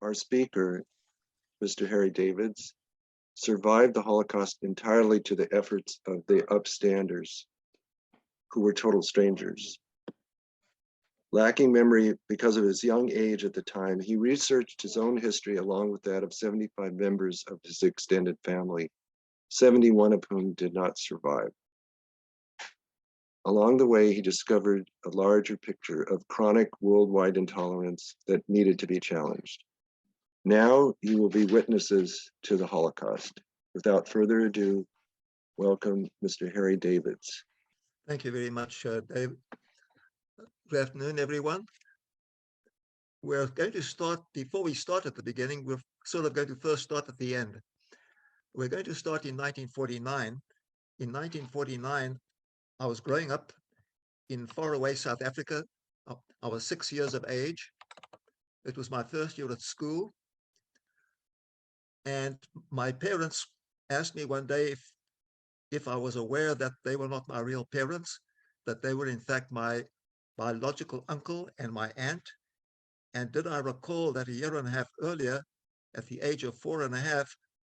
Our speaker, Mr. Harry Davids, survived the Holocaust entirely to the efforts of the upstanders, who were total strangers. Lacking memory because of his young age at the time, he researched his own history along with that of 75 members of his extended family, 71 of whom did not survive. Along the way, he discovered a larger picture of chronic worldwide intolerance that needed to be challenged. Now you will be witnesses to the Holocaust. Without further ado, welcome Mr. Harry Davids. Thank you very much, Dave. Good afternoon, everyone. We're going to start, before we start at the beginning, we're sort of going to first start at the end. We're going to start in 1949. In 1949, I was growing up in faraway South Africa. I was 6 years of age. It was my first year at school. And my parents asked me one day if I was aware that they were not my real parents, that they were in fact my biological uncle and my aunt. And did I recall that a year and a half earlier, at the age of 4.5,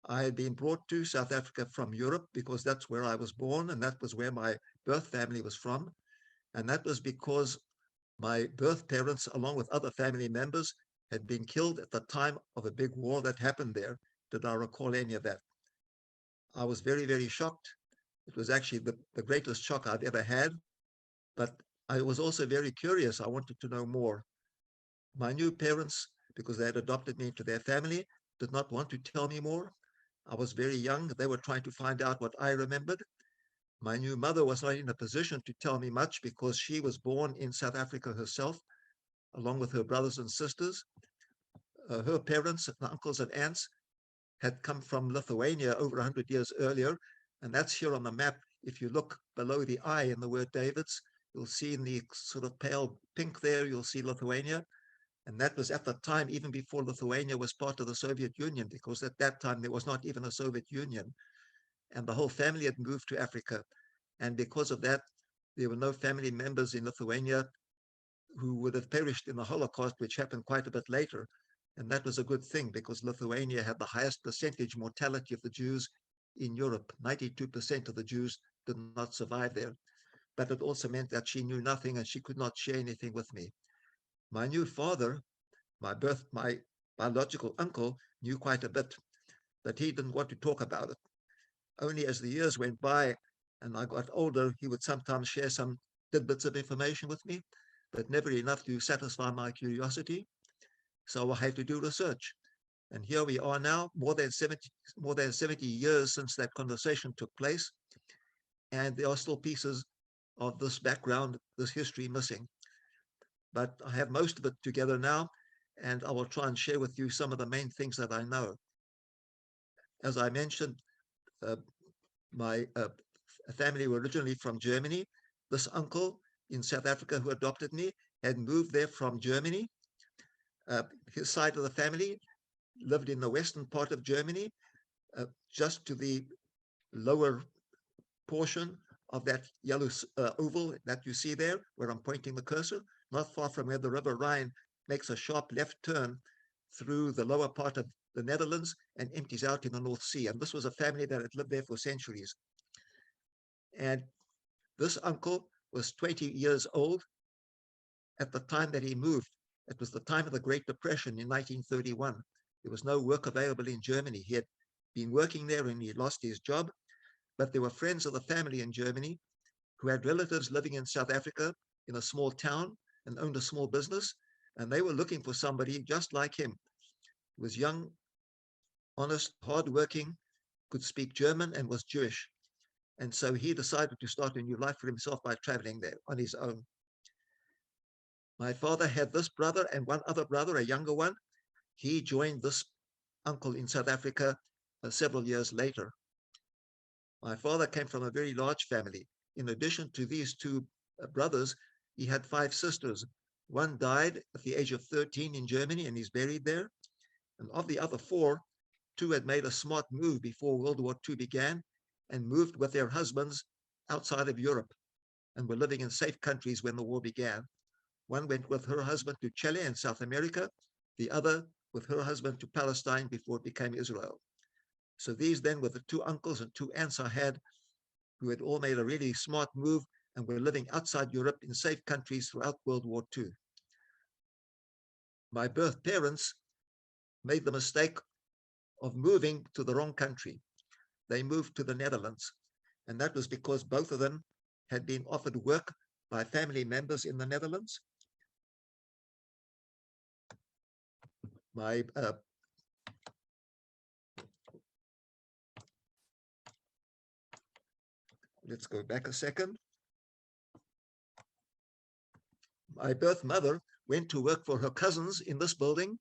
I had been brought to South Africa from Europe because that's where I was born and that was where my birth family was from. And that was because my birth parents, along with other family members, had been killed at the time of a big war that happened there. Did I recall any of that? I was very, very shocked. It was actually the greatest shock I've ever had. But I was also very curious. I wanted to know more. My new parents, because they had adopted me into their family, did not want to tell me more. I was very young. They were trying to find out what I remembered. My new mother was not in a position to tell me much because she was born in South Africa herself, along with her brothers and sisters. Her parents, uncles and aunts, had come from Lithuania over 100 years earlier. And that's here on the map. If you look below the I in the word Davids, you'll see in the sort of pale pink there, you'll see Lithuania. And that was at the time, even before Lithuania was part of the Soviet Union, because at that time there was not even a Soviet Union. And the whole family had moved to Africa. And because of that, there were no family members in Lithuania who would have perished in the Holocaust, which happened quite a bit later. And that was a good thing because Lithuania had the highest percentage mortality of the Jews in Europe. 92% of the Jews did not survive there. But it also meant that she knew nothing and she could not share anything with me. My new father, my biological uncle, knew quite a bit, but he didn't want to talk about it. Only as the years went by and I got older, he would sometimes share some tidbits of information with me, but never enough to satisfy my curiosity. So I had to do research. And here we are now, more than 70 years since that conversation took place. And there are still pieces of this background, this history missing. But I have most of it together now, and I will try and share with you some of the main things that I know. As I mentioned, my family were originally from Germany. This uncle in South Africa who adopted me had moved there from Germany. His side of the family lived in the western part of Germany, just to the lower portion of that yellow oval that you see there, where I'm pointing the cursor, not far from where the River Rhine makes a sharp left turn through the lower part of the Netherlands and empties out in the North Sea. And this was a family that had lived there for centuries. And this uncle was 20 years old at the time that he moved. It was the time of the Great Depression in 1931. There was no work available in Germany. He had been working there and he lost his job. But there were friends of the family in Germany who had relatives living in South Africa in a small town and owned a small business. And they were looking for somebody just like him. He was young, honest, hardworking, could speak German and was Jewish. And so he decided to start a new life for himself by traveling there on his own. My father had this brother and one other brother, a younger one. He joined this uncle in South Africa several years later. My father came from a very large family. In addition to these two brothers, he had 5 sisters. One died at the age of 13 in Germany and is buried there. And of the other 4, 2 had made a smart move before World War II began and moved with their husbands outside of Europe and were living in safe countries when the war began. One went with her husband to Chile in South America. The other with her husband to Palestine before it became Israel. So these then were the two uncles and two aunts I had who had all made a really smart move and were living outside Europe in safe countries throughout World War II. My birth parents made the mistake of moving to the wrong country. They moved to the Netherlands, and that was because both of them had been offered work by family members in the Netherlands. My let's go back a second. My birth mother went to work for her cousins in this building.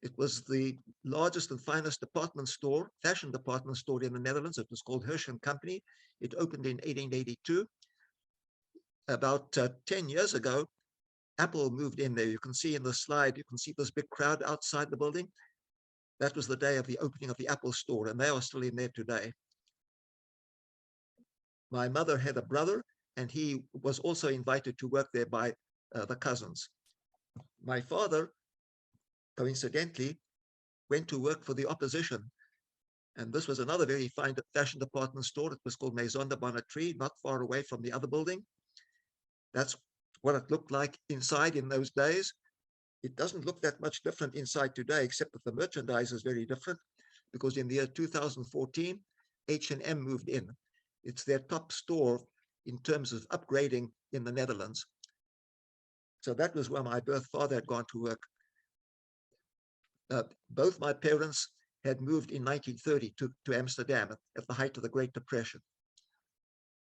It was the largest and finest department store, fashion department store in the Netherlands. It was called Hersham Company. It opened in 1882. About 10 years ago, Apple moved in there. You can see in the slide, you can see this big crowd outside the building. That was the day of the opening of the Apple store, and they are still in there today. My mother had a brother, and he was also invited to work there by the cousins. My father, coincidentally, went to work for the opposition. And this was another very fine fashion department store. It was called Maizondabana Tree, not far away from the other building. That's what it looked like inside in those days. It doesn't look that much different inside today, except that the merchandise is very different, because in the year 2014, H&M moved in. It's their top store in terms of upgrading in the Netherlands. So that was where my birth father had gone to work. Both my parents had moved in 1930 to Amsterdam at the height of the Great Depression.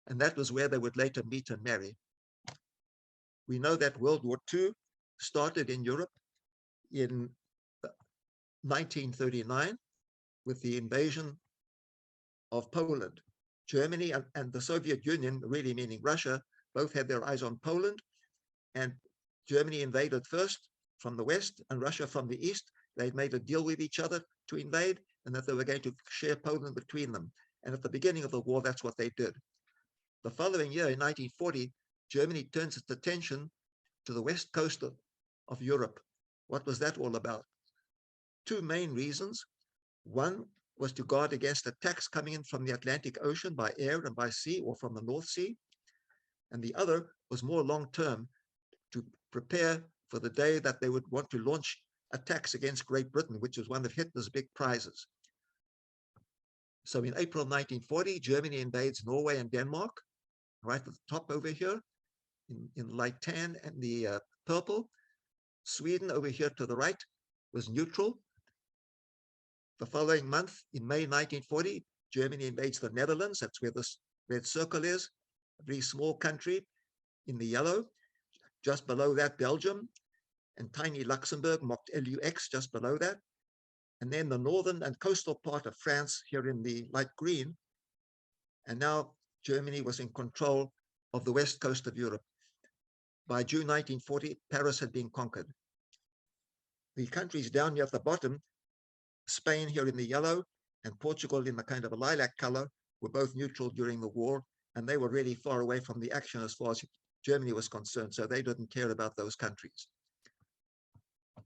And that was where they would later meet and marry. We know that World War II started in Europe in 1939 with the invasion of Poland. Germany and the Soviet Union, really meaning Russia, both had their eyes on Poland, and Germany invaded first from the west and Russia from the east. They'd made a deal with each other to invade, and that they were going to share Poland between them. And at the beginning of the war, that's what they did. The following year, in 1940, Germany turns its attention to the west coast of Europe. What was that all about? Two main reasons. One was to guard against attacks coming in from the Atlantic Ocean by air and by sea, or from the North Sea. And the other was more long-term, to prepare for the day that they would want to launch attacks against Great Britain, which was one of Hitler's big prizes. So in April 1940, Germany invades Norway and Denmark, right at the top over here, in light tan and the purple. Sweden over here to the right was neutral. The following month, in May 1940, Germany invades the Netherlands. That's where this red circle is, a very small country in the yellow. Just below that, Belgium, and tiny Luxembourg, marked LUX, just below that. And then the northern and coastal part of France here in the light green. And now Germany was in control of the west coast of Europe. By June 1940, Paris had been conquered. The countries down here at the bottom, Spain here in the yellow and Portugal in the kind of a lilac color, were both neutral during the war, and they were really far away from the action as far as Germany was concerned, so they didn't care about those countries.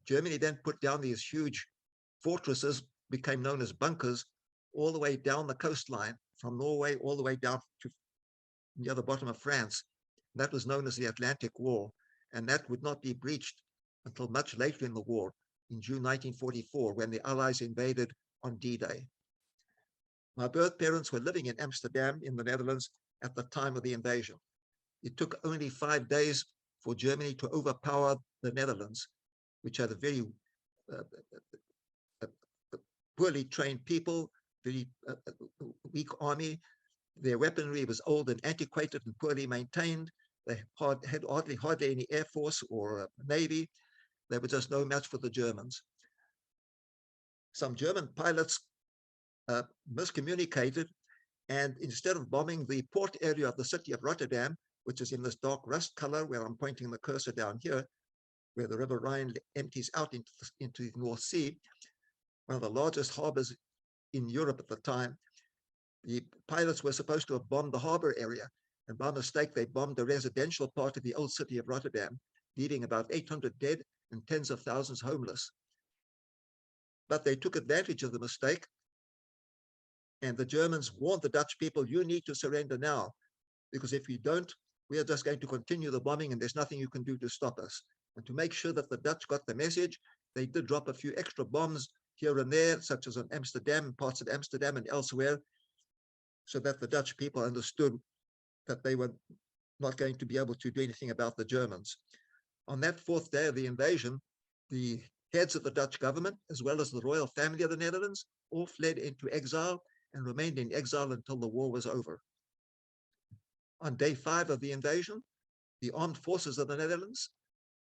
Germany then put down these huge fortresses, became known as bunkers, all the way down the coastline, from Norway all the way down to near the bottom of France. That was known as the Atlantic Wall, and that would not be breached until much later in the war, in June 1944, when the Allies invaded on D-Day. My birth parents were living in Amsterdam in the Netherlands at the time of the invasion. It took only 5 days for Germany to overpower the Netherlands, which had a very poorly trained people, very weak army. Their weaponry was old and antiquated and poorly maintained. They had hardly any air force or navy. They were just no match for the Germans. Some German pilots miscommunicated, and instead of bombing the port area of the city of Rotterdam, which is in this dark rust color where I'm pointing the cursor down here, where the River Rhine empties out into the North Sea, one of the largest harbors in Europe at the time, the pilots were supposed to have bombed the harbor area, and by mistake, they bombed the residential part of the old city of Rotterdam, leaving about 800 dead and tens of thousands homeless. but they took advantage of the mistake. And the Germans warned the Dutch people, you need to surrender now, because if you don't, we are just going to continue the bombing and there's nothing you can do to stop us. And to make sure that the Dutch got the message, they did drop a few extra bombs here and there, such as on Amsterdam, parts of Amsterdam and elsewhere, so that the Dutch people understood that they were not going to be able to do anything about the Germans. On that fourth day of the invasion, the heads of the Dutch government, as well as the royal family of the Netherlands, all fled into exile and remained in exile until the war was over. On day 5 of the invasion, the armed forces of the Netherlands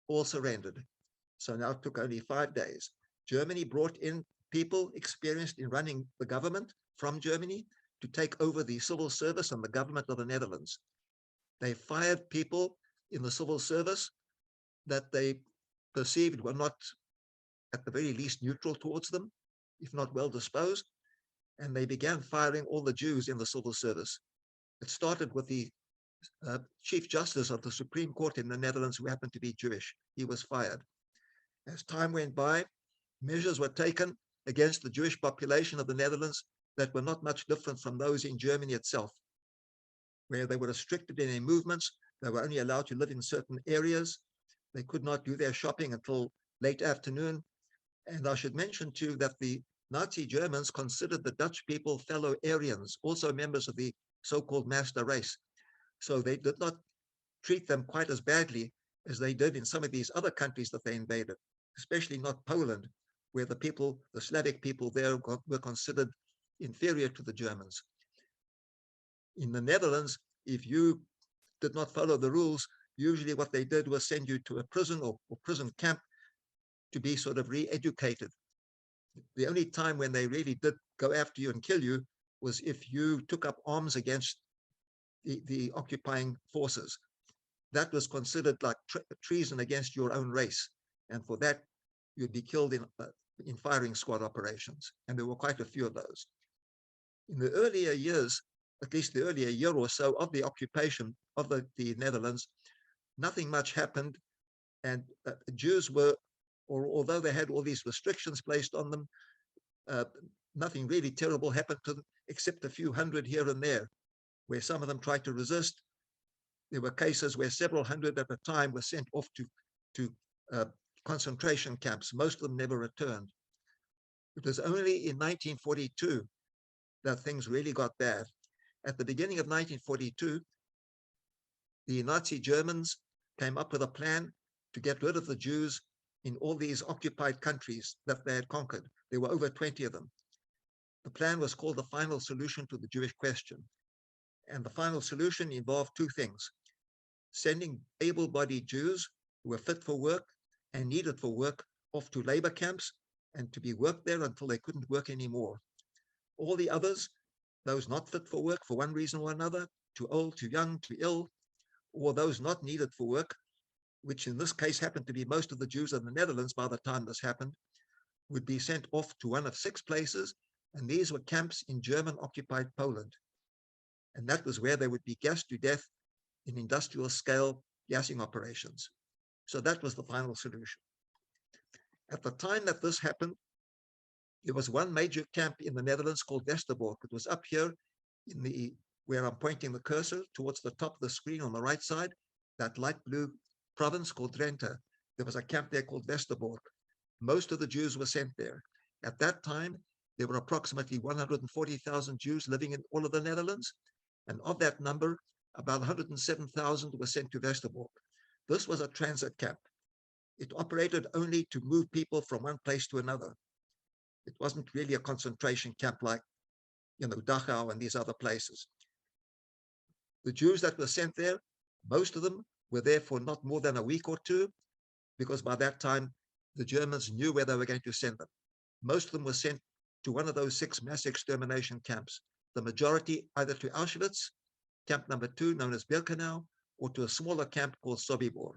all surrendered. So now it took only 5 days. Germany brought in people experienced in running the government from Germany to take over the civil service and the government of the Netherlands. They fired people in the civil service that they perceived were not, at the very least, neutral towards them, if not well disposed, and they began firing all the Jews in the civil service. It started with the Chief Justice of the Supreme Court in the Netherlands, who happened to be Jewish. He was fired. As time went by, measures were taken against the Jewish population of the Netherlands that were not much different from those in Germany itself, where they were restricted in their movements. They were only allowed to live in certain areas. They could not do their shopping until late afternoon. And I should mention too that the Nazi Germans considered the Dutch people fellow Aryans, also members of the so-called master race. So they did not treat them quite as badly as they did in some of these other countries that they invaded, especially not Poland, where the people, the Slavic people there were considered inferior to the Germans. In the Netherlands, if you did not follow the rules, usually what they did was send you to a prison or prison camp to be sort of re-educated. The only time when they really did go after you and kill you was if you took up arms against the occupying forces. That was considered like treason against your own race. And for that, you'd be killed in firing squad operations. And there were quite a few of those. In the earlier years, at least the earlier year or so of the occupation of the Netherlands, nothing much happened. And Jews were, or although they had all these restrictions placed on them, nothing really terrible happened to them, except a few hundred here and there, where some of them tried to resist. There were cases where several hundred at a time were sent off to concentration camps. Most of them never returned. It was only in 1942 that things really got bad. At the beginning of 1942, the Nazi Germans came up with a plan to get rid of the Jews in all these occupied countries that they had conquered. There were over 20 of them. The plan was called the Final Solution to the Jewish Question. And the final solution involved two things: sending able-bodied Jews who were fit for work and needed for work off to labor camps and to be worked there until they couldn't work anymore. All the others, those not fit for work for one reason or another, too old, too young, too ill, or those not needed for work, which in this case happened to be most of the Jews in the Netherlands by the time this happened, would be sent off to one of 6 places, and these were camps in German-occupied Poland. And that was where they would be gassed to death in industrial-scale gassing operations. So that was the final solution. At the time that this happened, there was one major camp in the Netherlands called Westerbork. It was up here in where I'm pointing the cursor towards the top of the screen on the right side, that light blue province called Drenthe. There was a camp there called Westerbork. Most of the Jews were sent there. At that time, there were approximately 140,000 Jews living in all of the Netherlands. And of that number, about 107,000 were sent to Westerbork. This was a transit camp. It operated only to move people from one place to another. It wasn't really a concentration camp like, Dachau and these other places. The Jews that were sent there, most of them were there for not more than a week or two, because by that time, the Germans knew where they were going to send them. Most of them were sent to one of those 6 mass extermination camps. The majority either to Auschwitz, camp number 2, known as Birkenau, or to a smaller camp called Sobibor.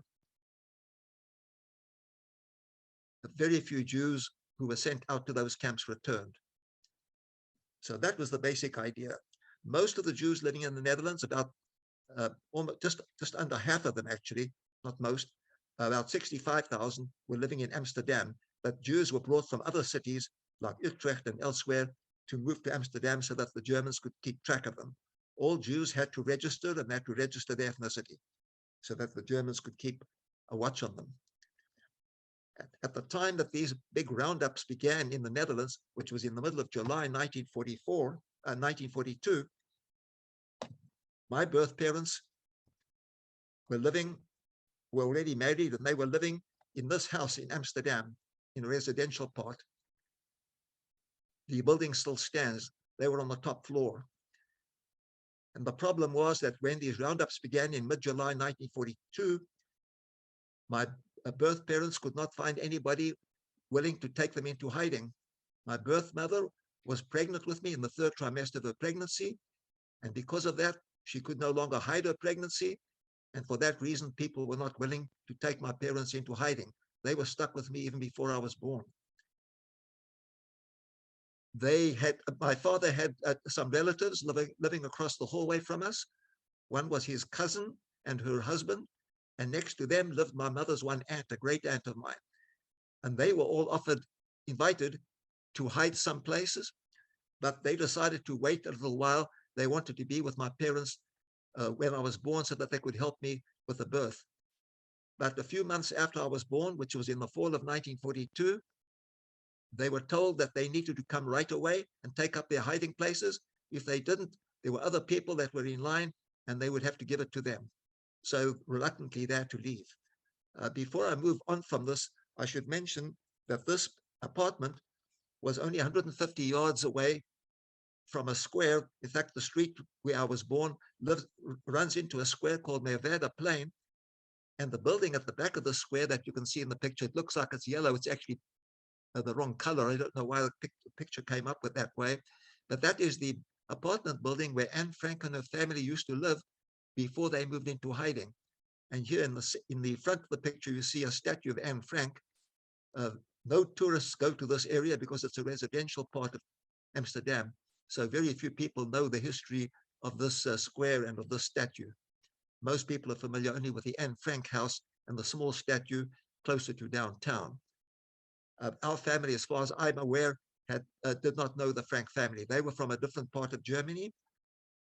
Very few Jews who were sent out to those camps returned. So that was the basic idea. Most of the Jews living in the Netherlands, about almost just under half of them actually, not most, about 65,000 were living in Amsterdam, but Jews were brought from other cities like Utrecht and elsewhere, to move to Amsterdam so that the Germans could keep track of them. All Jews had to register, and had to register their ethnicity so that the Germans could keep a watch on them. At the time that these big roundups began in the Netherlands, which was in the middle of July 1942, my birth parents were already married, and they were living in this house in Amsterdam, in a residential part. The building still stands. They were on the top floor. And the problem was that when these roundups began in mid-July 1942, my birth parents could not find anybody willing to take them into hiding. My birth mother was pregnant with me in the 3rd trimester of her pregnancy, and because of that, she could no longer hide her pregnancy, and for that reason, people were not willing to take my parents into hiding. They were stuck with me even before I was born. My father had some relatives living across the hallway from us. One was his cousin and her husband, and next to them lived my mother's one aunt, a great aunt of mine. And they were all invited to hide some places, but they decided to wait a little while. They wanted to be with my parents when I was born so that they could help me with the birth. But a few months after I was born, which was in the fall of 1942, they were told that they needed to come right away and take up their hiding places. If they didn't, there were other people that were in line, and they would have to give it to them. So reluctantly, they had to leave. Before I move on from this, I should mention that this apartment was only 150 yards away from a square. In fact, the street where I was born runs into a square called Nevada Plain, and the building at the back of the square that you can see in the picture, it looks like it's yellow. It's actually the wrong color. I don't know why the picture came up with that way, but that is the apartment building where Anne Frank and her family used to live before they moved into hiding. And here in the front of the picture, you see a statue of Anne Frank. No tourists go to this area because it's a residential part of Amsterdam. So very few people know the history of this square and of this statue. Most people are familiar only with the Anne Frank house and the small statue closer to downtown. Our family, as far as I'm aware, did not know the Frank family. They were from a different part of Germany,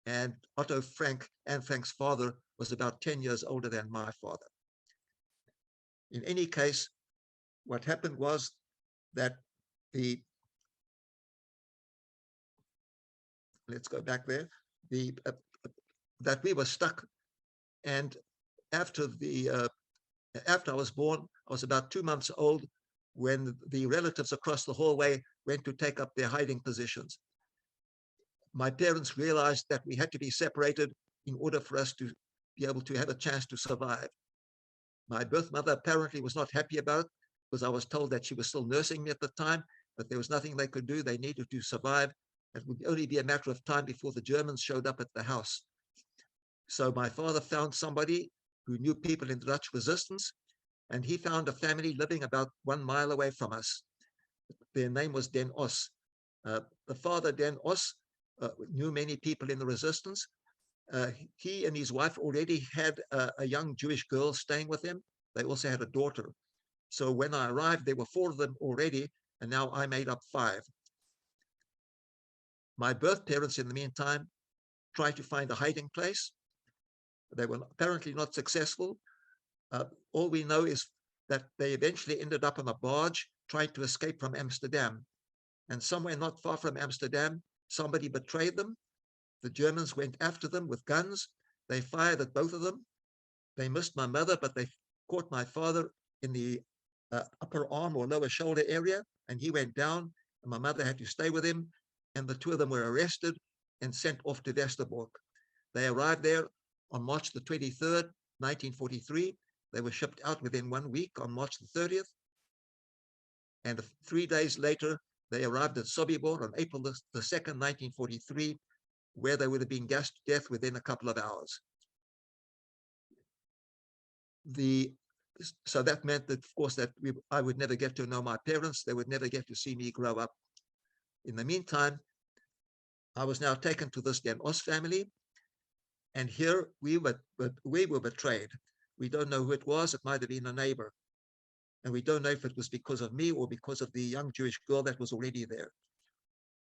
and Otto Frank, Anne Frank's father, was about 10 years older than my father. In any case, what happened was that let's go back there, that we were stuck, and after I was born, I was about 2 months old when the relatives across the hallway went to take up their hiding positions. My parents realized that we had to be separated in order for us to be able to have a chance to survive. My birth mother apparently was not happy about it, because I was told that she was still nursing me at the time, but there was nothing they could do. They needed to survive. It would only be a matter of time before the Germans showed up at the house. So my father found somebody who knew people in the Dutch resistance, and he found a family living about 1 mile away from us. Their name was Den Os. The father, Den Os, knew many people in the resistance. He and his wife already had a young Jewish girl staying with them. They also had a daughter. So when I arrived, there were 4 of them already, and now I made up 5. My birth parents, in the meantime, tried to find a hiding place. They were apparently not successful. All we know is that they eventually ended up on a barge trying to escape from Amsterdam. And somewhere not far from Amsterdam, somebody betrayed them. The Germans went after them with guns. They fired at both of them. They missed my mother, but they caught my father in the upper arm or lower shoulder area, and he went down, and my mother had to stay with him, and the 2 of them were arrested and sent off to Westerbork. They arrived there on March the 23rd, 1943. They were shipped out within 1 week on March the 30th. And 3 days later, they arrived at Sobibor on April the 2nd, 1943, where they would have been gassed to death within a couple of hours. So that meant that, of course, that I would never get to know my parents. They would never get to see me grow up. In the meantime, I was now taken to this Den Os family, and here we were betrayed. We don't know who it was. It might have been a neighbor. And we don't know if it was because of me or because of the young Jewish girl that was already there.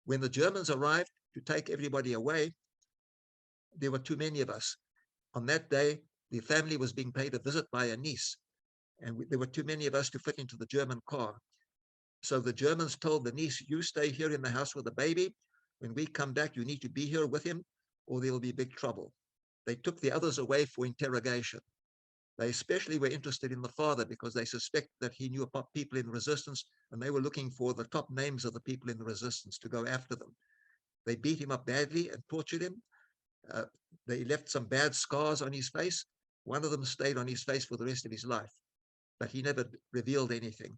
When the Germans arrived to take everybody away, there were too many of us. On that day, the family was being paid a visit by a niece, and there were too many of us to fit into the German car. So the Germans told the niece, you stay here in the house with the baby. When we come back, you need to be here with him, or there will be big trouble. They took the others away for interrogation. They especially were interested in the father because they suspect that he knew about people in resistance, and they were looking for the top names of the people in the resistance to go after them. They beat him up badly and tortured him. They left some bad scars on his face. One of them stayed on his face for the rest of his life, but he never revealed anything.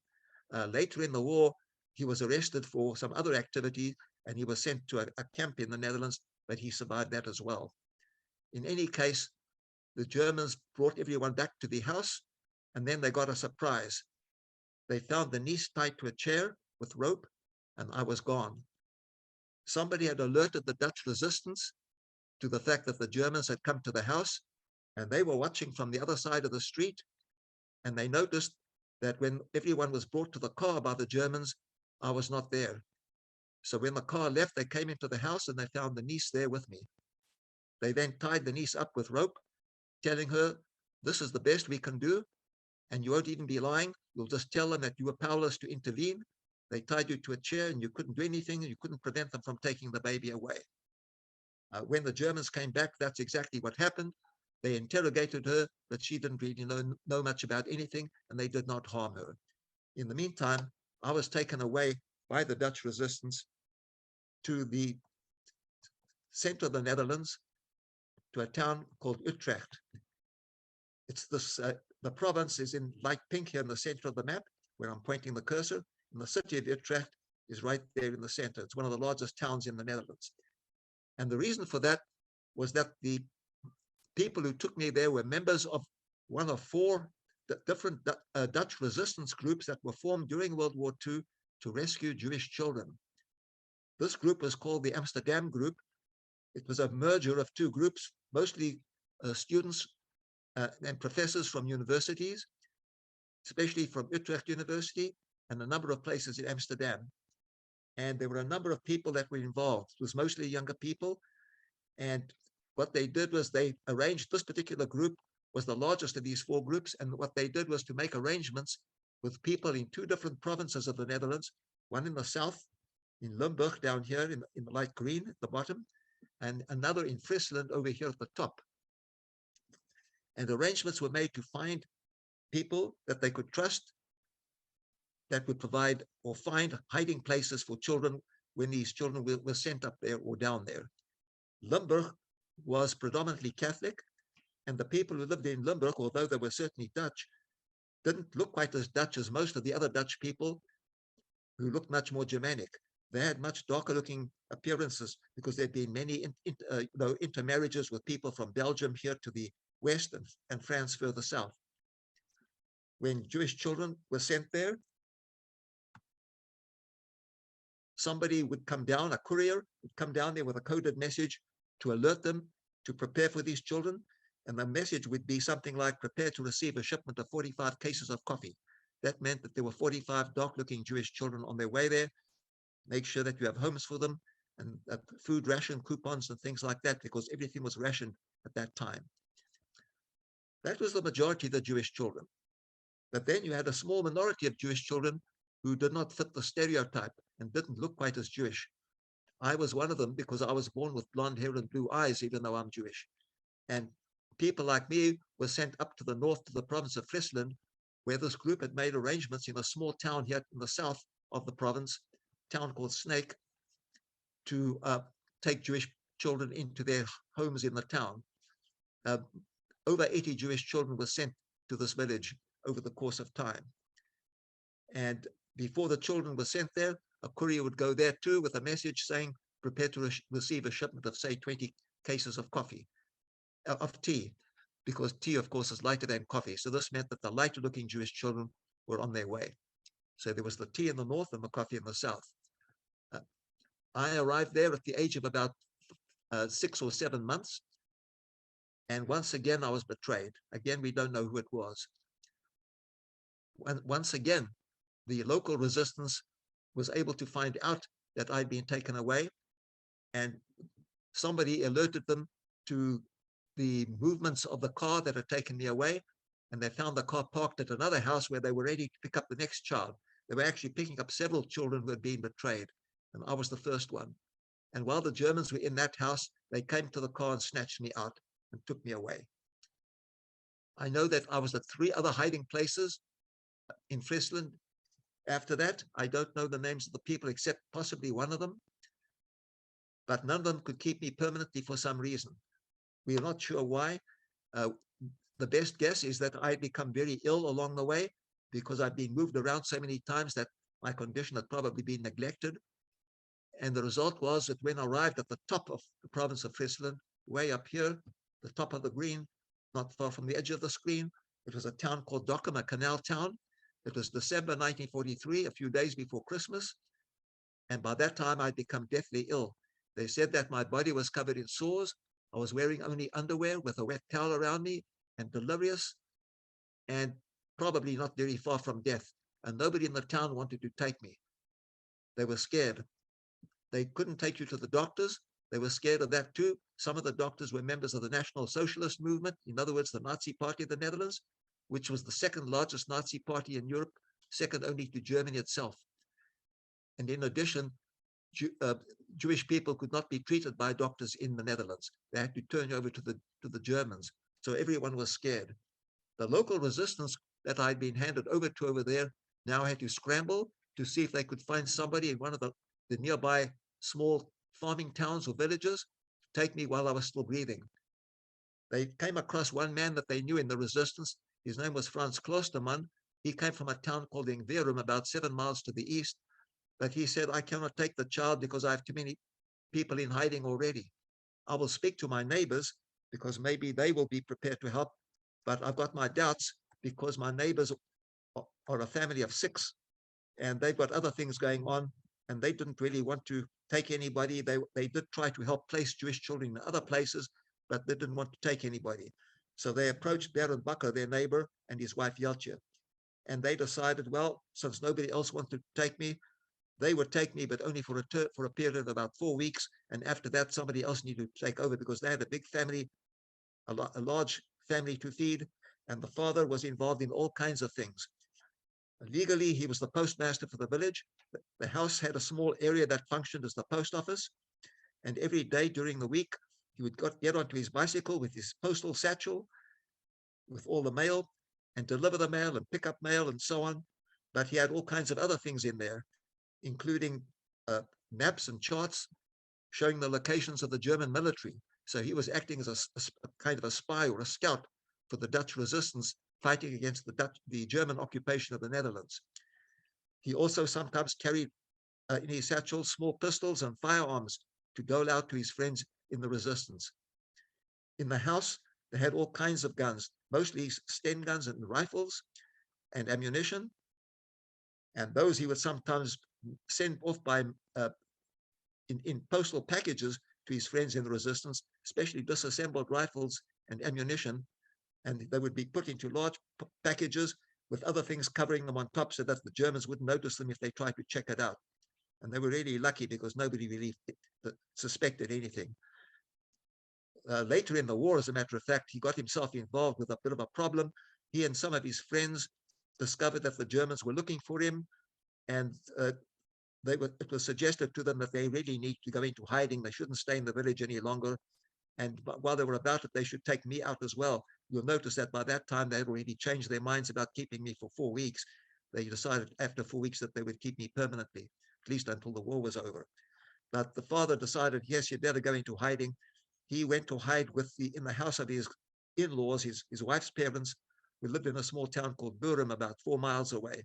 Later in the war, he was arrested for some other activity, and he was sent to a camp in the Netherlands, but he survived that as well. In any case, the Germans brought everyone back to the house, and then they got a surprise. They found the niece tied to a chair with rope, and I was gone. Somebody had alerted the Dutch resistance to the fact that the Germans had come to the house, and they were watching from the other side of the street, and they noticed that when everyone was brought to the car by the Germans, I was not there. So when the car left, they came into the house and they found the niece there with me. They then tied the niece up with rope, telling her, this is the best we can do, and you won't even be lying. You'll just tell them that you were powerless to intervene. They tied you to a chair and you couldn't do anything, and you couldn't prevent them from taking the baby away. When the Germans came back, that's exactly what happened. They interrogated her, but she didn't really know much about anything, and they did not harm her. In the meantime, I was taken away by the Dutch resistance to the center of the Netherlands, to a town called Utrecht. It's this, the province is in light pink here in the center of the map, where I'm pointing the cursor, and the city of Utrecht is right there in the center. It's one of the largest towns in the Netherlands. And the reason for that was that the people who took me there were members of one of four different Dutch resistance groups that were formed during World War II to rescue Jewish children. This group was called the Amsterdam Group. It was a merger of two groups, mostly students and professors from universities, especially from Utrecht University and a number of places in Amsterdam. And there were a number of people that were involved. It was mostly younger people. And what they did was they arranged, this particular group was the largest of these four groups. And what they did was to make arrangements with people in two different provinces of the Netherlands, one in the south, in Limburg down here in the light green at the bottom, and another in Friesland over here at the top. And arrangements were made to find people that they could trust that would provide or find hiding places for children when these children were sent up there or down there. Limburg was predominantly Catholic, and the people who lived in Limburg, although they were certainly Dutch, didn't look quite as Dutch as most of the other Dutch people who looked much more Germanic. They had much darker looking appearances because there'd been many intermarriages with people from Belgium here to the west and France further south. When Jewish children were sent there, somebody would come down, a courier would come down there with a coded message to alert them to prepare for these children. And the message would be something like, prepare to receive a shipment of 45 cases of coffee. That meant that there were 45 dark-looking Jewish children on their way there. Make sure that you have homes for them and food ration coupons and things like that, because everything was rationed at that time. That was the majority of the Jewish children. But then you had a small minority of Jewish children who did not fit the stereotype and didn't look quite as Jewish. I was one of them because I was born with blonde hair and blue eyes, even though I'm Jewish. And people like me were sent up to the north to the province of Friesland, where this group had made arrangements in a small town here in the south of the province, a town called Snake, to take Jewish children into their homes in the town. Over 80 Jewish children were sent to this village over the course of time. And before the children were sent there, a courier would go there too with a message saying, prepare to receive a shipment of, say, 20 cases of coffee, of tea, because tea, of course, is lighter than coffee. So this meant that the lighter looking Jewish children were on their way. So there was the tea in the north and the coffee in the south. I arrived there at the age of about 6 or 7 months. And once again, I was betrayed. Again, we don't know who it was. once again, the local resistance was able to find out that I'd been taken away, and somebody alerted them to the movements of the car that had taken me away, and they found the car parked at another house where they were ready to pick up the next child. They were actually picking up several children who had been betrayed, and I was the first one. And while the Germans were in that house, they came to the car and snatched me out and took me away. I know that I was at 3 other hiding places in Friesland. After that, I don't know the names of the people except possibly one of them, but none of them could keep me permanently for some reason. We are not sure why. Uh, the best guess is that I'd become very ill along the way because I'd been moved around so many times that my condition had probably been neglected. And the result was that when I arrived at the top of the province of Friesland, way up here, the top of the green, not far from the edge of the screen, it was a town called Dockham, a canal town. It was December 1943, a few days before Christmas. And by that time, I'd become deathly ill. They said that my body was covered in sores. I was wearing only underwear with a wet towel around me and delirious and probably not very far from death. And nobody in the town wanted to take me. They were scared. They couldn't take you to the doctors. They were scared of that too. Some of the doctors were members of the National Socialist Movement, in other words, the Nazi Party of the Netherlands, which was the second largest Nazi party in Europe, second only to Germany itself. And in addition, Jewish people could not be treated by doctors in the Netherlands. They had to turn over to the Germans. So everyone was scared. The local resistance that I'd been handed over to over there now had to scramble to see if they could find somebody in one of the nearby small farming towns or villages to take me while I was still breathing. They came across one man that they knew in the resistance. His name was Franz Klostermann. He came from a town called Ingverum, about 7 miles to the east. But he said, I cannot take the child because I have too many people in hiding already. I will speak to my neighbors because maybe they will be prepared to help. But I've got my doubts because my neighbors are a family of 6 and they've got other things going on and they didn't really want to take anybody. They did try to help place Jewish children in other places, but they didn't want to take anybody. So they approached Baron Bakker, their neighbor, and his wife Jeltje. And they decided, well, since nobody else wanted to take me, they would take me, but only for a period of about 4 weeks. And after that, somebody else needed to take over because they had a big family, a large family to feed. And the father was involved in all kinds of things. Legally, he was the postmaster for the village. The house had a small area that functioned as the post office. And every day during the week, he would get onto his bicycle with his postal satchel with all the mail and deliver the mail and pick up mail and so on. But he had all kinds of other things in there, including maps and charts showing the locations of the German military. So he was acting as a kind of a spy or a scout for the Dutch resistance fighting against the German occupation of the Netherlands. He also sometimes carried in his satchel small pistols and firearms to dole out to his friends in the resistance. In the house, they had all kinds of guns, mostly Sten guns and rifles and ammunition. And those he would sometimes send off by in postal packages to his friends in the resistance, especially disassembled rifles and ammunition. And they would be put into large packages with other things covering them on top so that the Germans wouldn't notice them if they tried to check it out. And they were really lucky because nobody really suspected anything. Later in the war, as a matter of fact, he got himself involved with a bit of a problem. He and some of his friends discovered that the Germans were looking for him, and it was suggested to them that they really need to go into hiding. They shouldn't stay in the village any longer. And while they were about it, they should take me out as well. You'll notice that by that time, they had already changed their minds about keeping me for 4 weeks. They decided after 4 weeks that they would keep me permanently, at least until the war was over. But the father decided, yes, you'd better go into hiding. He went to hide in the house of his in-laws, his wife's parents, who lived in a small town called Burum, about 4 miles away.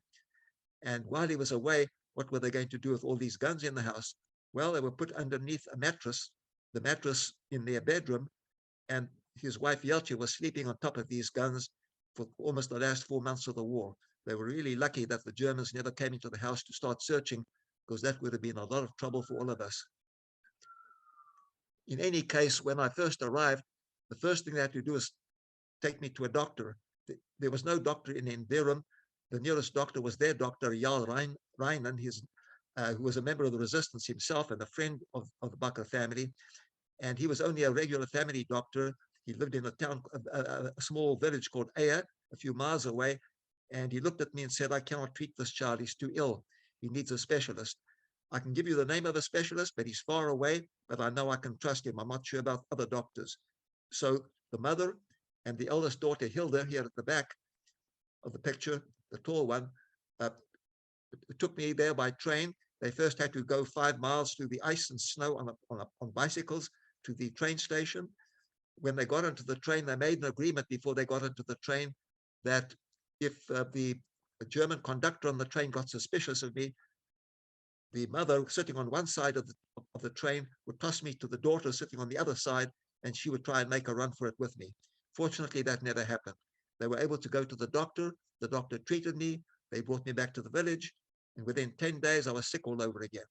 And while he was away, what were they going to do with all these guns in the house? Well, they were put underneath a mattress, the mattress in their bedroom, and his wife Jeltje was sleeping on top of these guns for almost the last 4 months of the war. They were really lucky that the Germans never came into the house to start searching, because that would have been a lot of trouble for all of us. In any case, when I first arrived, the first thing they had to do was take me to a doctor. There was no doctor in Ingverum. The nearest doctor was their doctor, Jarl Reinen, who was a member of the resistance himself and a friend of the Bakker family. And he was only a regular family doctor. He lived in a town, a small village called Aya, a few miles away. And he looked at me and said, I cannot treat this child. He's too ill. He needs a specialist. I can give you the name of a specialist, but he's far away, but I know I can trust him. I'm not sure about other doctors. So the mother and the eldest daughter, Hilda, here at the back of the picture, the tall one, took me there by train. They first had to go 5 miles through the ice and snow on bicycles to the train station. When they got onto the train, they made an agreement before they got into the train that if the German conductor on the train got suspicious of me, the mother sitting on one side of the train would toss me to the daughter sitting on the other side, and she would try and make a run for it with me. Fortunately, that never happened. They were able to go to the doctor. The doctor treated me. They brought me back to the village, and within 10 days, I was sick all over again.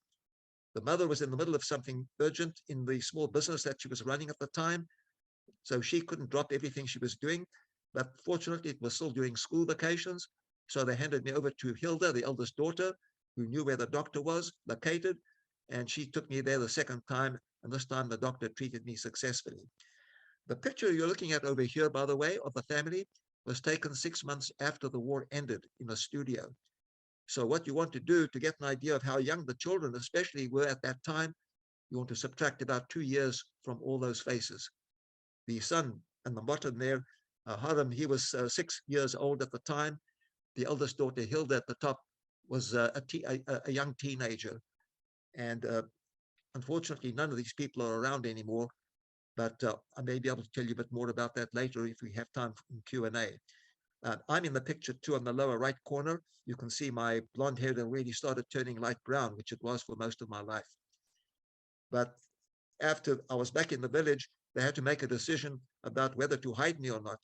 The mother was in the middle of something urgent in the small business that she was running at the time, so she couldn't drop everything she was doing. But fortunately, it was still during school vacations, so they handed me over to Hilda, the eldest daughter, who knew where the doctor was located, and she took me there the second time, and this time the doctor treated me successfully. The picture you're looking at over here, by the way, of the family was taken 6 months after the war ended in a studio. So what you want to do to get an idea of how young the children especially were at that time, you want to subtract about 2 years from all those faces. The son and the bottom there, Hersham, he was 6 years old at the time. The eldest daughter, Hilda, at the top, was a young teenager. And unfortunately, none of these people are around anymore, but I may be able to tell you a bit more about that later if we have time in Q&A. I'm in the picture too on the lower right corner. You can see my blonde hair that really started turning light brown, which it was for most of my life. But after I was back in the village, they had to make a decision about whether to hide me or not.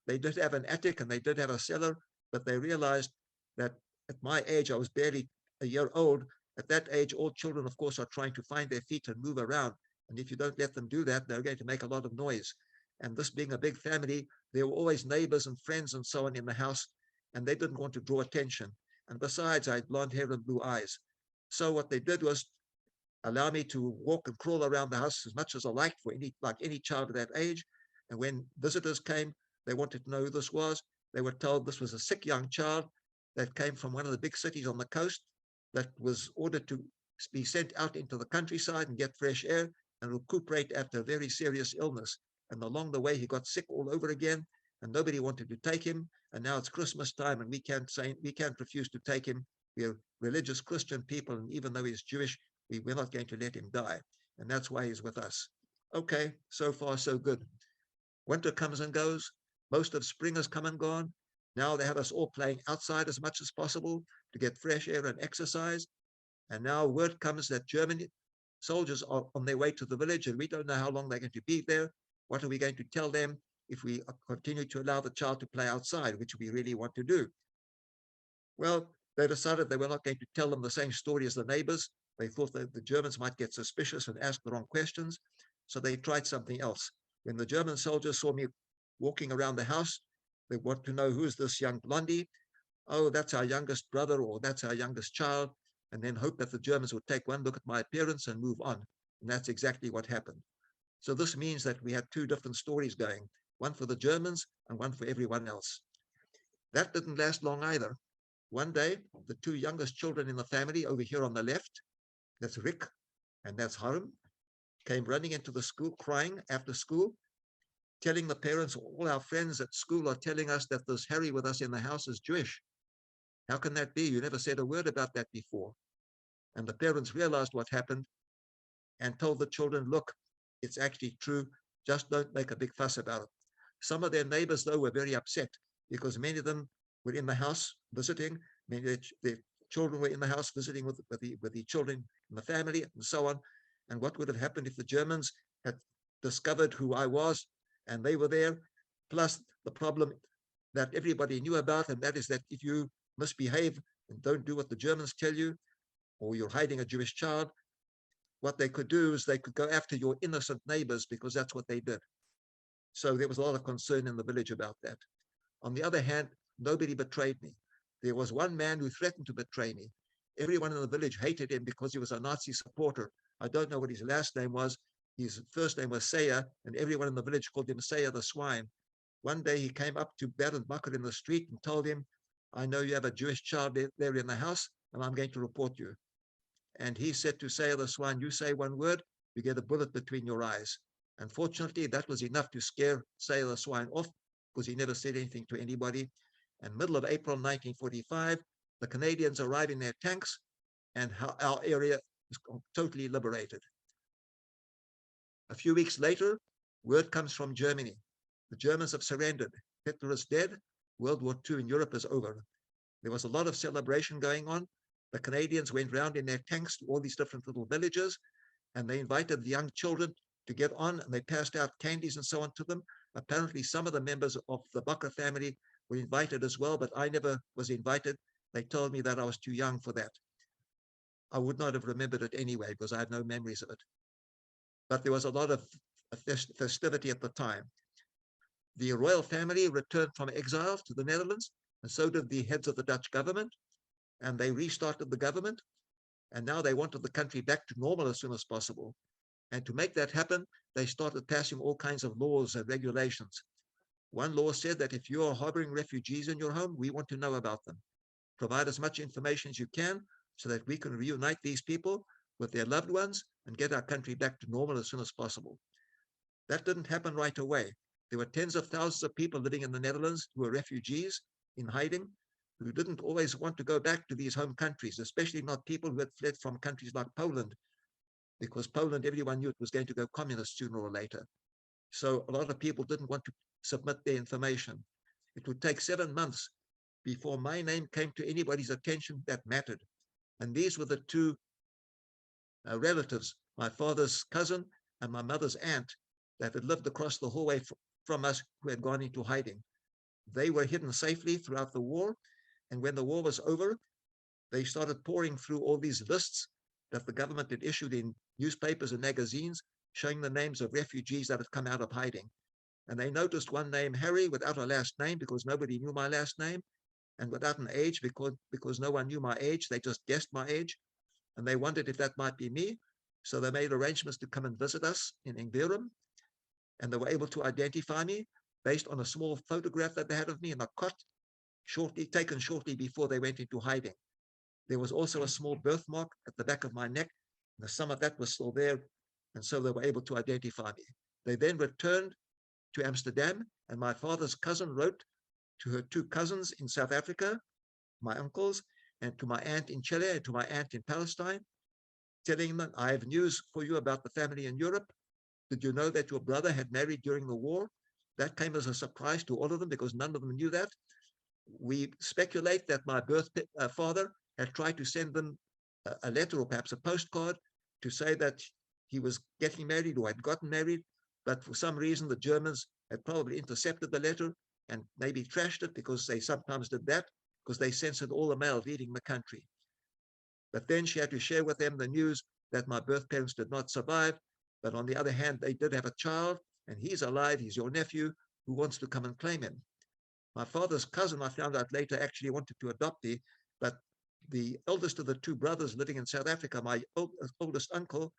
They did have an attic and they did have a cellar, but they realized that at my age, I was barely a year old. At that age, all children, of course, are trying to find their feet and move around. And if you don't let them do that, they're going to make a lot of noise. And this being a big family, there were always neighbors and friends and so on in the house, and they didn't want to draw attention. And besides, I had blonde hair and blue eyes. So what they did was allow me to walk and crawl around the house as much as I liked for like any child of that age. And when visitors came, they wanted to know who this was. They were told this was a sick young child that came from one of the big cities on the coast that was ordered to be sent out into the countryside and get fresh air and recuperate after a very serious illness. And along the way, he got sick all over again, and nobody wanted to take him. And now it's Christmas time, and we can't refuse to take him. We're religious Christian people, and even though he's Jewish, we're not going to let him die. And that's why he's with us. Okay, so far so good. Winter comes and goes. Most of spring has come and gone. Now they have us all playing outside as much as possible to get fresh air and exercise. And now word comes that German soldiers are on their way to the village, and we don't know how long they're going to be there. What are we going to tell them if we continue to allow the child to play outside, which we really want to do? Well, they decided they were not going to tell them the same story as the neighbors. They thought that the Germans might get suspicious and ask the wrong questions. So they tried something else. When the German soldiers saw me walking around the house, they want to know, who's this young blondie? Oh, that's our youngest brother, or that's our youngest child, and then hope that the Germans would take one look at my appearance and move on. And that's exactly what happened. So this means that we had two different stories going, one for the Germans and one for everyone else. That didn't last long either. One day, the two youngest children in the family over here on the left, that's Rick and that's Harm, came running into the school crying after school, telling the parents, all our friends at school are telling us that this Harry with us in the house is Jewish. How can that be? You never said a word about that before. And the parents realized what happened and told the children, look, it's actually true. Just don't make a big fuss about it. Some of their neighbors, though, were very upset because many of them were in the house visiting. Many of their children were in the house visiting with the children in the family and so on. And what would have happened if the Germans had discovered who I was and they were there? Plus the problem that everybody knew about, and that is that if you misbehave and don't do what the Germans tell you, or you're hiding a Jewish child, what they could do is they could go after your innocent neighbors, because that's what they did. So there was a lot of concern in the village about that. On the other hand, nobody betrayed me. There was one man who threatened to betray me. Everyone in the village hated him because he was a Nazi supporter. I don't know what his last name was. His first name was Sayer, and everyone in the village called him Sayer the Swine. One day he came up to Baron Bucket in the street and told him, I know you have a Jewish child there in the house, and I'm going to report you. And he said to Sayer the Swine, you say one word, you get a bullet between your eyes. Unfortunately, that was enough to scare Sayer the Swine off, because he never said anything to anybody. And middle of April 1945, the Canadians arrive in their tanks, and our area is totally liberated. A few weeks later, word comes from Germany. The Germans have surrendered. Hitler is dead. World War II in Europe is over. There was a lot of celebration going on. The Canadians went round in their tanks to all these different little villages, and they invited the young children to get on, and they passed out candies and so on to them. Apparently, some of the members of the Bucker family were invited as well, but I never was invited. They told me that I was too young for that. I would not have remembered it anyway, because I have no memories of it. But there was a lot of festivity at the time. The royal family returned from exile to the Netherlands, and so did the heads of the Dutch government, and they restarted the government, and now they wanted the country back to normal as soon as possible. And to make that happen, they started passing all kinds of laws and regulations. One law said that if you are harboring refugees in your home, we want to know about them. Provide as much information as you can so that we can reunite these people with their loved ones and get our country back to normal as soon as possible. That didn't happen right away. There were tens of thousands of people living in the Netherlands who were refugees in hiding, who didn't always want to go back to these home countries, especially not people who had fled from countries like Poland, because Poland, everyone knew it was going to go communist sooner or later. So a lot of people didn't want to submit their information. It would take 7 months before my name came to anybody's attention that mattered. And these were the two relatives, my father's cousin and my mother's aunt, that had lived across the hallway from us, who had gone into hiding. They were hidden safely throughout the war. And when the war was over, they started pouring through all these lists that the government had issued in newspapers and magazines, showing the names of refugees that had come out of hiding. And they noticed one name, Harry, without a last name, because nobody knew my last name, and without an age, because no one knew my age. They just guessed my age, and they wondered if that might be me. So they made arrangements to come and visit us in Ingverum, and they were able to identify me based on a small photograph that they had of me in a cot, taken shortly before they went into hiding. There was also a small birthmark at the back of my neck, and some of that was still there, and so they were able to identify me. They then returned to Amsterdam, and my father's cousin wrote to her two cousins in South Africa, my uncles, and to my aunt in Chile and to my aunt in Palestine, telling them, I have news for you about the family in Europe. Did you know that your brother had married during the war? That came as a surprise to all of them, because none of them knew that. We speculate that my father had tried to send them a letter, or perhaps a postcard, to say that he was getting married or had gotten married, but for some reason the Germans had probably intercepted the letter and maybe trashed it, because they sometimes did that, because they censored all the mail leaving the country. But then she had to share with them the news that my birth parents did not survive, but on the other hand, they did have a child, and he's alive, he's your nephew, who wants to come and claim him. My father's cousin, I found out later, actually wanted to adopt me, but the eldest of the two brothers living in South Africa, my oldest uncle,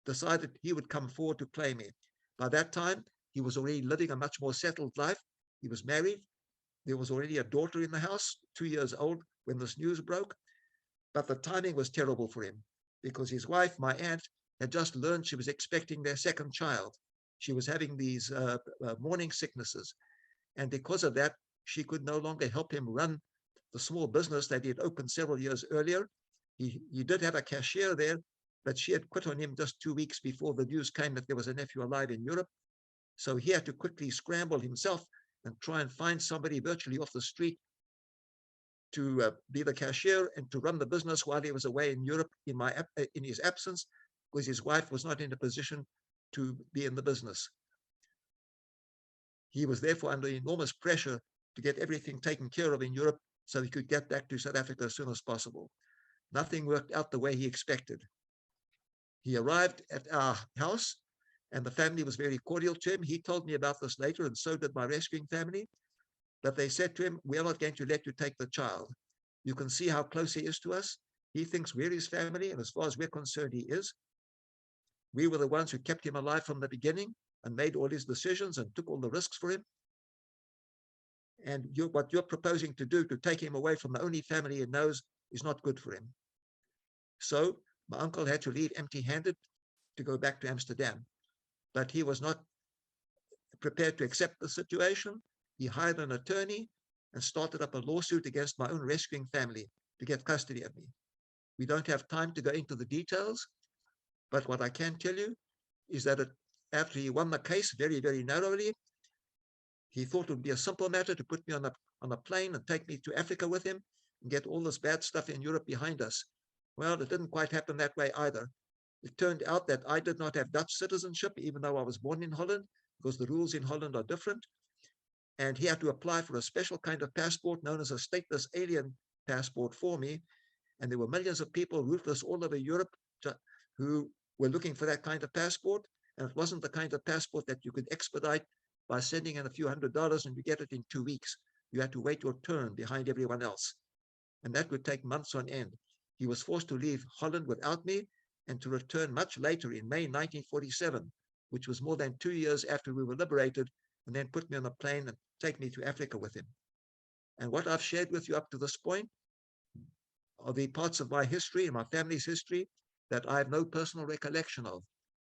decided he would come forward to claim me. By that time, he was already living a much more settled life. He was married. There was already a daughter in the house, 2 years old, when this news broke. But the timing was terrible for him, because his wife, my aunt, had just learned she was expecting their second child. She was having these morning sicknesses. And because of that, she could no longer help him run the small business that he had opened several years earlier. He did have a cashier there, but she had quit on him just 2 weeks before the news came that there was a nephew alive in Europe. So he had to quickly scramble himself and try and find somebody virtually off the street to be the cashier and to run the business while he was away in Europe in his absence, because his wife was not in a position to be in the business. He was therefore under enormous pressure to get everything taken care of in Europe so he could get back to South Africa as soon as possible. Nothing worked out the way he expected. He arrived at our house, and the family was very cordial to him. He told me about this later, and so did my rescuing family. But they said to him, we are not going to let you take the child. You can see how close he is to us. He thinks we're his family, and as far as we're concerned, he is. We were the ones who kept him alive from the beginning and made all his decisions and took all the risks for him. And what you're proposing to do, to take him away from the only family he knows, is not good for him. So my uncle had to leave empty-handed to go back to Amsterdam. But he was not prepared to accept the situation. He hired an attorney and started up a lawsuit against my own rescuing family to get custody of me. We don't have time to go into the details, but what I can tell you is that after he won the case very, very narrowly, he thought it would be a simple matter to put me on a plane and take me to Africa with him and get all this bad stuff in Europe behind us. Well, it didn't quite happen that way either. It turned out that I did not have Dutch citizenship, even though I was born in Holland, because the rules in Holland are different. And he had to apply for a special kind of passport known as a stateless alien passport for me. And there were millions of people, ruthless, all over Europe, who were looking for that kind of passport. And it wasn't the kind of passport that you could expedite by sending in a few $100s and you get it in 2 weeks. You had to wait your turn behind everyone else. And that would take months on end. He was forced to leave Holland without me and to return much later in May 1947, which was more than 2 years after we were liberated, and then put me on a plane and take me to Africa with him. And what I've shared with you up to this point are the parts of my history and my family's history that I have no personal recollection of.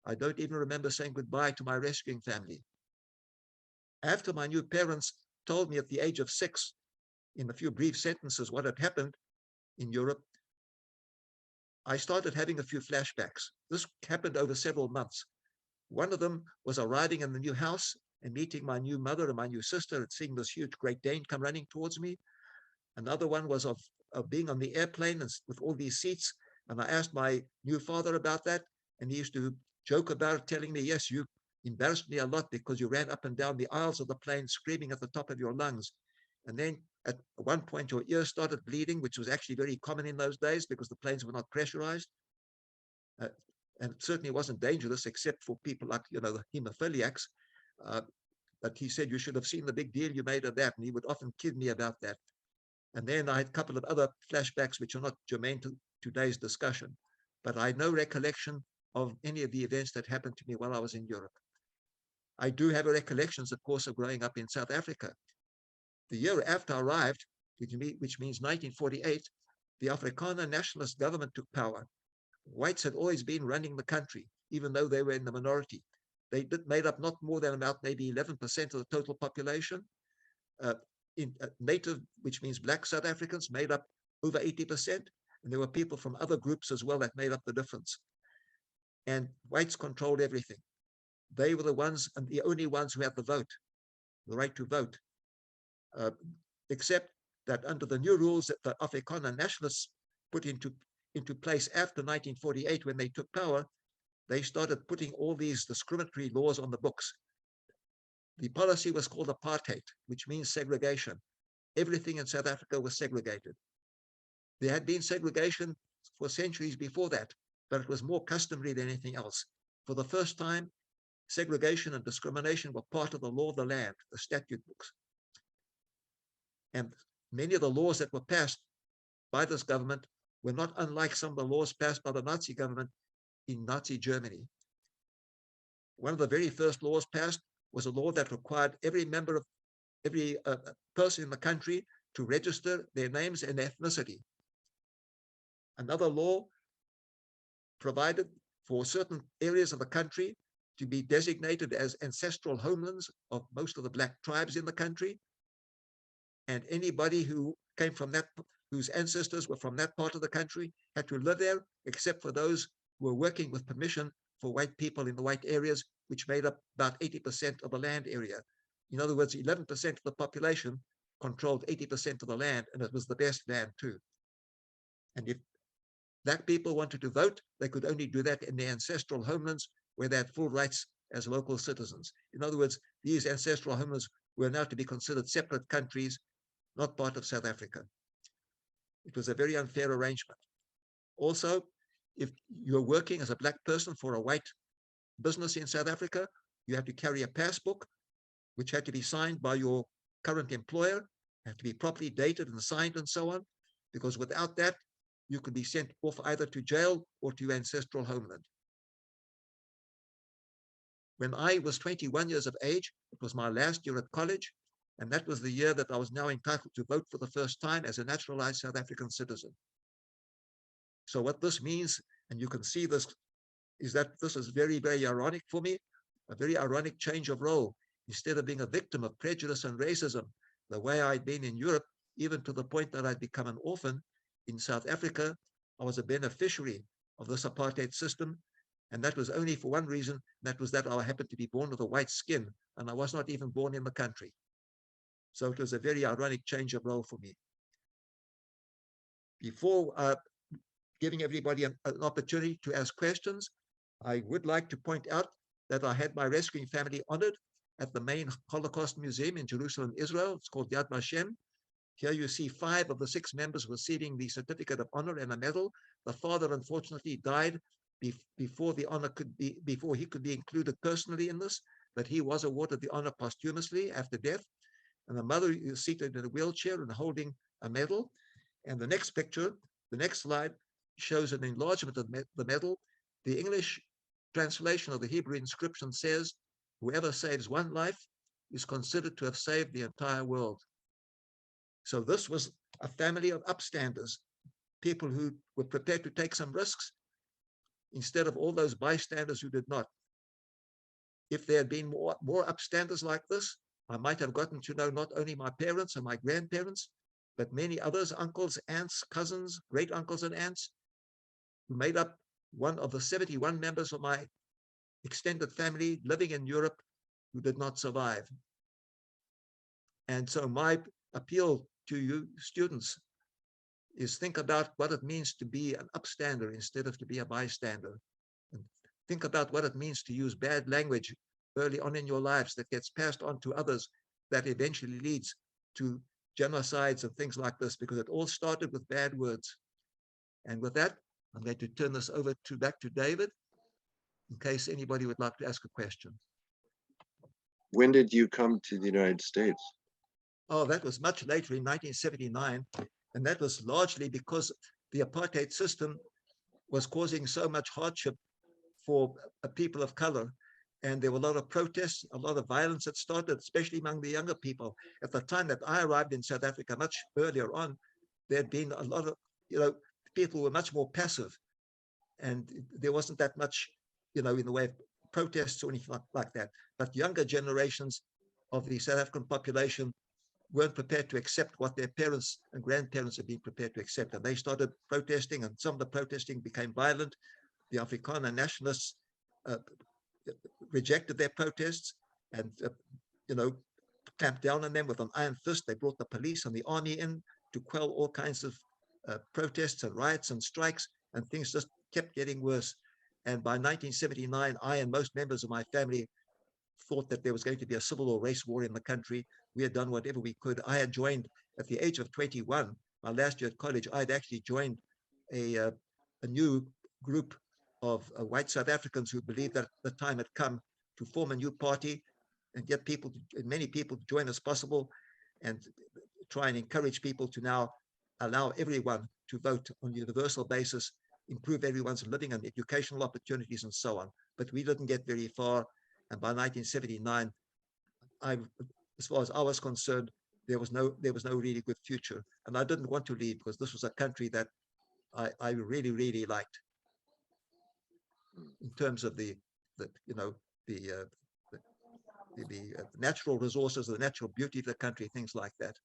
I don't even remember saying goodbye to my rescuing family. After my new parents told me at the age of 6, in a few brief sentences, what had happened in Europe, I started having a few flashbacks. This happened over several months. One of them was arriving in the new house and meeting my new mother and my new sister and seeing this huge Great Dane come running towards me. Another one was of being on the airplane and with all these seats. And I asked my new father about that. And he used to joke about it, telling me, yes, you embarrassed me a lot because you ran up and down the aisles of the plane screaming at the top of your lungs. And then at one point, your ear started bleeding, which was actually very common in those days because the planes were not pressurized. And it certainly wasn't dangerous except for people like, the hemophiliacs. But he said, you should have seen the big deal you made of that. And he would often kid me about that. And then I had a couple of other flashbacks, which are not germane to today's discussion. But I had no recollection of any of the events that happened to me while I was in Europe. I do have recollections, of course, of growing up in South Africa. The year after I arrived, which means 1948, the Afrikaner nationalist government took power. Whites had always been running the country, even though they were in the minority. They made up not more than about maybe 11% of the total population. Native, which means black South Africans, made up over 80%. And there were people from other groups as well that made up the difference. And whites controlled everything. They were the ones and the only ones who had the vote, the right to vote. Except that under the new rules that the Afrikaner nationalists put into place after 1948, when they took power, they started putting all these discriminatory laws on the books. The policy was called apartheid, which means segregation. Everything in South Africa was segregated. There had been segregation for centuries before that, but it was more customary than anything else. For the first time, segregation and discrimination were part of the law of the land, the statute books. And many of the laws that were passed by this government were not unlike some of the laws passed by the Nazi government in Nazi Germany. One of the very first laws passed was a law that required every person in the country to register their names and ethnicity. Another law provided for certain areas of the country to be designated as ancestral homelands of most of the black tribes in the country. And anybody who came from that, whose ancestors were from that part of the country, had to live there, except for those who were working with permission for white people in the white areas, which made up about 80% of the land area. In other words, 11% of the population controlled 80% of the land, and it was the best land too. And if black people wanted to vote, they could only do that in their ancestral homelands where they had full rights as local citizens. In other words, these ancestral homelands were now to be considered separate countries, not part of South Africa. It was a very unfair arrangement. Also, if you're working as a black person for a white business in South Africa, you had to carry a passbook, which had to be signed by your current employer, have to be properly dated and signed and so on, because without that, you could be sent off either to jail or to your ancestral homeland. When I was 21 years of age, it was my last year at college, and that was the year that I was now entitled to vote for the first time as a naturalized South African citizen. So what this means, and you can see this, is that this is very, very ironic for me, a very ironic change of role. Instead of being a victim of prejudice and racism, the way I'd been in Europe, even to the point that I'd become an orphan, in South Africa, I was a beneficiary of this apartheid system. And that was only for one reason, that was that I happened to be born with a white skin, and I was not even born in the country. So it was a very ironic change of role for me. Before giving everybody an opportunity to ask questions, I would like to point out that I had my rescuing family honored at the main Holocaust Museum in Jerusalem, Israel. It's called Yad Vashem. Here you see 5 of the 6 members receiving the certificate of honor and a medal. The father, unfortunately, died before the honor before he could be included personally in this, but he was awarded the honor posthumously after death. And the mother is seated in a wheelchair and holding a medal. And the next picture, the next slide, shows an enlargement of the medal. The English translation of the Hebrew inscription says, "Whoever saves one life is considered to have saved the entire world." So this was a family of upstanders, people who were prepared to take some risks, instead of all those bystanders who did not. If there had been more upstanders like this, I might have gotten to know not only my parents and my grandparents, but many others, uncles, aunts, cousins, great uncles and aunts, who made up one of the 71 members of my extended family living in Europe who did not survive. And so my appeal to you students is think about what it means to be an upstander instead of to be a bystander. And think about what it means to use bad language early on in your lives that gets passed on to others, that eventually leads to genocides and things like this, because it all started with bad words. And with that, I'm going to turn this over back to David, in case anybody would like to ask a question. When did you come to the United States? Oh, that was much later in 1979. And that was largely because the apartheid system was causing so much hardship for people of color. And there were a lot of protests, a lot of violence that started, especially among the younger people. At the time that I arrived in South Africa, much earlier on, there had been a lot of, people were much more passive. And there wasn't that much, in the way of protests or anything like that. But younger generations of the South African population weren't prepared to accept what their parents and grandparents had been prepared to accept. And they started protesting, and some of the protesting became violent. The Afrikaner nationalists rejected their protests and, clamped down on them with an iron fist. They brought the police and the army in to quell all kinds of protests and riots and strikes, and things just kept getting worse. And by 1979, I and most members of my family thought that there was going to be a civil or race war in the country. We had done whatever we could. I had joined at the age of 21, my last year at college. I had actually joined a new group of white South Africans who believed that the time had come to form a new party and get many people to join as possible, and try and encourage people to now allow everyone to vote on a universal basis, improve everyone's living and educational opportunities and so on. But we didn't get very far. And by 1979, as far as I was concerned, there was no really good future. And I didn't want to leave because this was a country that I really, really liked in terms of the natural resources, the natural beauty of the country, things like that.